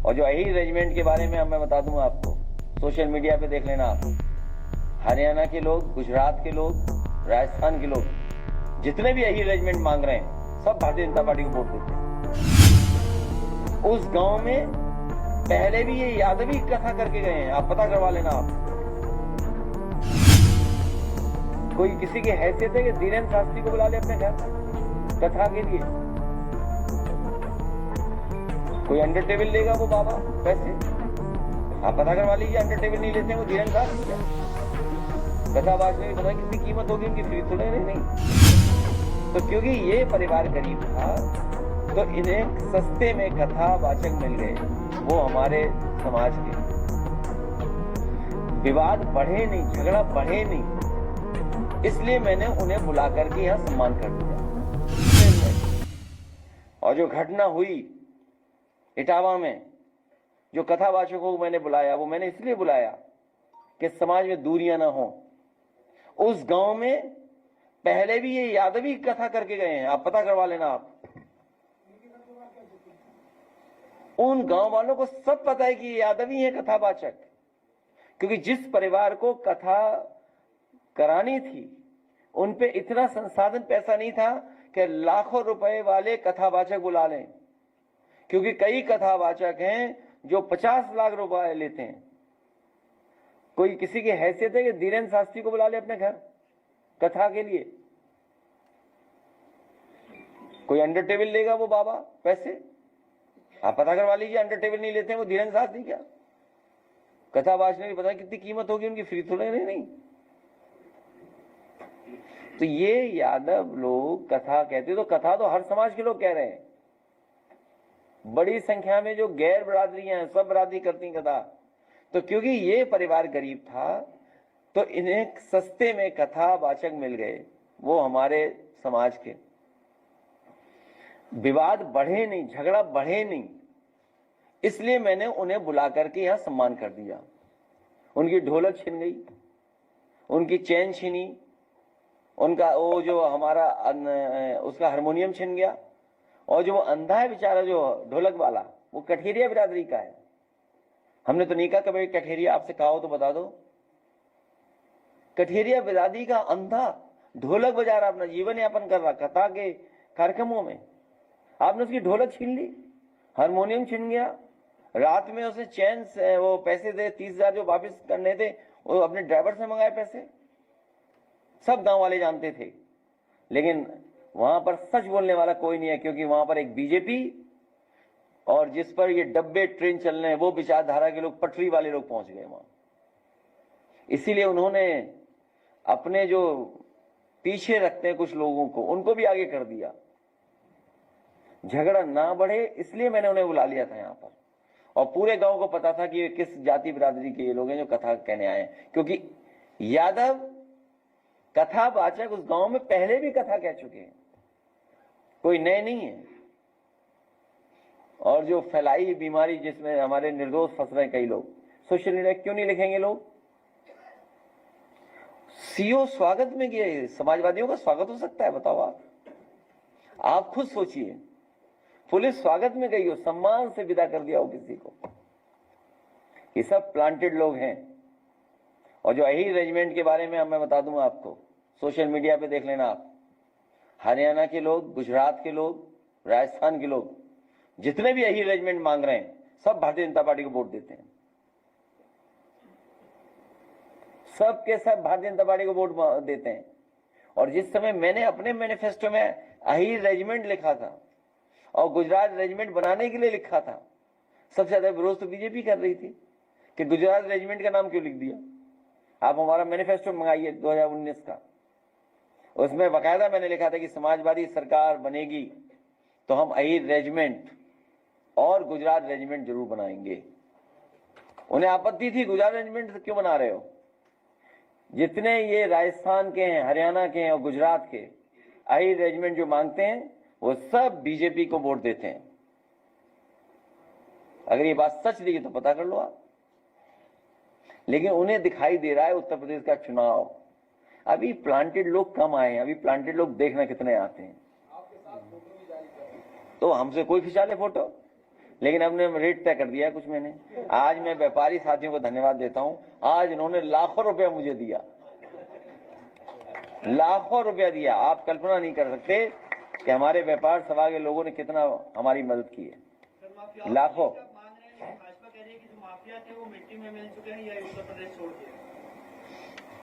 और जो अहीर रेजिमेंट के बारे में मैं बता दूं आपको, सोशल मीडिया पे देख लेना आप। हरियाणा के लोग, गुजरात के लोग, राजस्थान के लोग जितने भी अहीर रेजिमेंट मांग रहे हैं सब भारतीय जनता पार्टी को वोट देते हैं। उस गांव में पहले भी ये यादवी कथा करके गए हैं, आप पता करवा लेना आप। कोई किसी की हैसियत है कि धीरेन्द्र शास्त्री को बुला ले अपने घर कथा के लिए? कोई अंडर टेबल लेगा वो बाबा पैसे? आप पता करवा लीजिए, अंडर टेबल नहीं लेते हैं वो धीरेन्द्र शास्त्री क्या? कथाबाज में भी पता कितनी कीमत होगी उनकी, फ्री थोड़े नहीं। तो क्योंकि ये परिवार गरीब था तो इन्हें सस्ते में कथावाचक मिल गए, वो हमारे समाज के। विवाद बढ़े नहीं, झगड़ा बढ़े नहीं, इसलिए मैंने उन्हें बुला करके यहां सम्मान कर दिया। और जो घटना हुई इटावा में, जो कथावाचकों को मैंने बुलाया, वो मैंने इसलिए बुलाया कि समाज में दूरियां ना हो। उस गांव में पहले भी ये यादवी कथा करके गए हैं, आप पता करवा लेना आप। उन गांव वालों को सब पता है कि ये यादवी है कथावाचक, क्योंकि जिस परिवार को कथा करानी थी उन पे इतना संसाधन पैसा नहीं था कि लाखों रुपए वाले कथावाचक बुला लें, क्योंकि कई कथावाचक हैं जो 50 लाख रुपए लेते हैं। कोई किसी की हैसियत है कि धीरेन्द्र शास्त्री को बुला ले अपने घर कथा के लिए? कोई अंडर टेबल लेगा वो बाबा पैसे? आप पता करवा लीजिए, अंडर टेबल नहीं लेते हैं वो धीरेन्द्र शास्त्री क्या? कथावाच ने भी पता कितनी कीमत होगी उनकी, फ्री थोड़े नहीं। तो ये यादव लोग कथा कहते, तो कथा तो हर समाज के लोग कह रहे हैं। बड़ी संख्या में जो गैर बरादरियां हैं सब बरादरी करती कथा। तो क्योंकि ये परिवार गरीब था तो इन्हें सस्ते में कथावाचक मिल गए, वो हमारे समाज के। विवाद बढ़े नहीं, झगड़ा बढ़े नहीं, इसलिए मैंने उन्हें बुला करके यहां सम्मान कर दिया। उनकी ढोलक छिन गई, उनकी चैन छिनी, उनका वो जो हमारा उसका हारमोनियम छिन गया। और जो वो अंधा है बेचारा जो ढोलक वाला, वो कठेरिया बिरादरी का है। हमने तो नहीं कहा कभी कठेरिया, आपसे कहा हो तो बता दो। कठेरिया बिरादरी का अंधा ढोलक बजा रहा, अपना जीवन यापन कर रहा कथा के कार्यक्रमों में। आपने उसकी ढोलक छीन ली, हारमोनियम छीन गया। रात में उसे चैन से वो पैसे दे 30,000 जो वापस करने थे, वो अपने ड्राइवर से मंगाए पैसे। सब गांव वाले जानते थे, लेकिन वहां पर सच बोलने वाला कोई नहीं है, क्योंकि वहां पर एक बीजेपी और जिस पर ये डब्बे ट्रेन चल रहे हैं वो विचारधारा के लोग, पटरी वाले लोग पहुंच गए वहां। इसीलिए उन्होंने अपने जो पीछे रखते हैं कुछ लोगों को, उनको भी आगे कर दिया। झगड़ा ना बढ़े इसलिए मैंने उन्हें बुला लिया था यहां पर। और पूरे गांव को पता था कि ये किस जाति बिरादरी के ये लोग हैं जो कथा कहने आए हैं, क्योंकि यादव कथावाचक उस गांव में पहले भी कथा कह चुके हैं, कोई नए नहीं है। और जो फैलाई बीमारी जिसमें हमारे निर्दोष फंस रहे हैं कई लोग, सोशल मीडिया क्यों नहीं लिखेंगे लोग? सीओ स्वागत में गए, समाजवादियों का स्वागत हो सकता है? बताओ आप खुद सोचिए। पुलिस स्वागत में गई हो, सम्मान से विदा कर दिया हो किसी को। ये सब प्लांटेड लोग हैं। और जो अहीर रेजिमेंट के बारे में मैं बता दूं आपको, सोशल मीडिया पे देख लेना आप। हरियाणा के लोग, गुजरात के लोग, राजस्थान के लोग जितने भी अहीर रेजिमेंट मांग रहे हैं सब भारतीय जनता पार्टी को वोट देते हैं। सब के सब भारतीय जनता पार्टी को वोट देते हैं। और जिस समय मैंने अपने मैनिफेस्टो में अहीर रेजिमेंट लिखा था और गुजरात रेजिमेंट बनाने के लिए लिखा था, सबसे ज्यादा विरोध तो बीजेपी कर रही थी कि गुजरात रेजिमेंट का नाम क्यों लिख दिया। आप हमारा मैनिफेस्टो मंगाइए 2019 का, उसमें बाकायदा मैंने लिखा था कि समाजवादी सरकार बनेगी तो हम अहीर रेजिमेंट और गुजरात रेजिमेंट जरूर बनाएंगे। उन्हें आपत्ति थी गुजरात रेजिमेंट क्यों बना रहे हो। जितने ये राजस्थान के हैं, हरियाणा के हैं और गुजरात के अहीर रेजिमेंट जो मांगते हैं वो सब बीजेपी को वोट देते हैं। अगर ये बात सच थी तो पता कर लो आप। लेकिन उन्हें दिखाई दे रहा है उत्तर प्रदेश का चुनाव, अभी प्लांटेड लोग कम आए हैं। अभी प्लांटेड लोग देखना कितने आते हैं। तो हमसे कोई खिंचा ले फोटो, लेकिन हमने रेट तय कर दिया कुछ मैंने। आज मैं व्यापारी साथियों को धन्यवाद देता हूं, आज इन्होंने लाखों रुपया मुझे दिया, लाखों रुपया दिया। आप कल्पना नहीं कर सकते कि हमारे व्यापार सभा के लोगों ने कितना हमारी मदद की है, लाखों। भाजपा कह रही है कि जो माफिया थे वो मिट्टी में मिल चुके हैं या उत्तर प्रदेश छोड़ के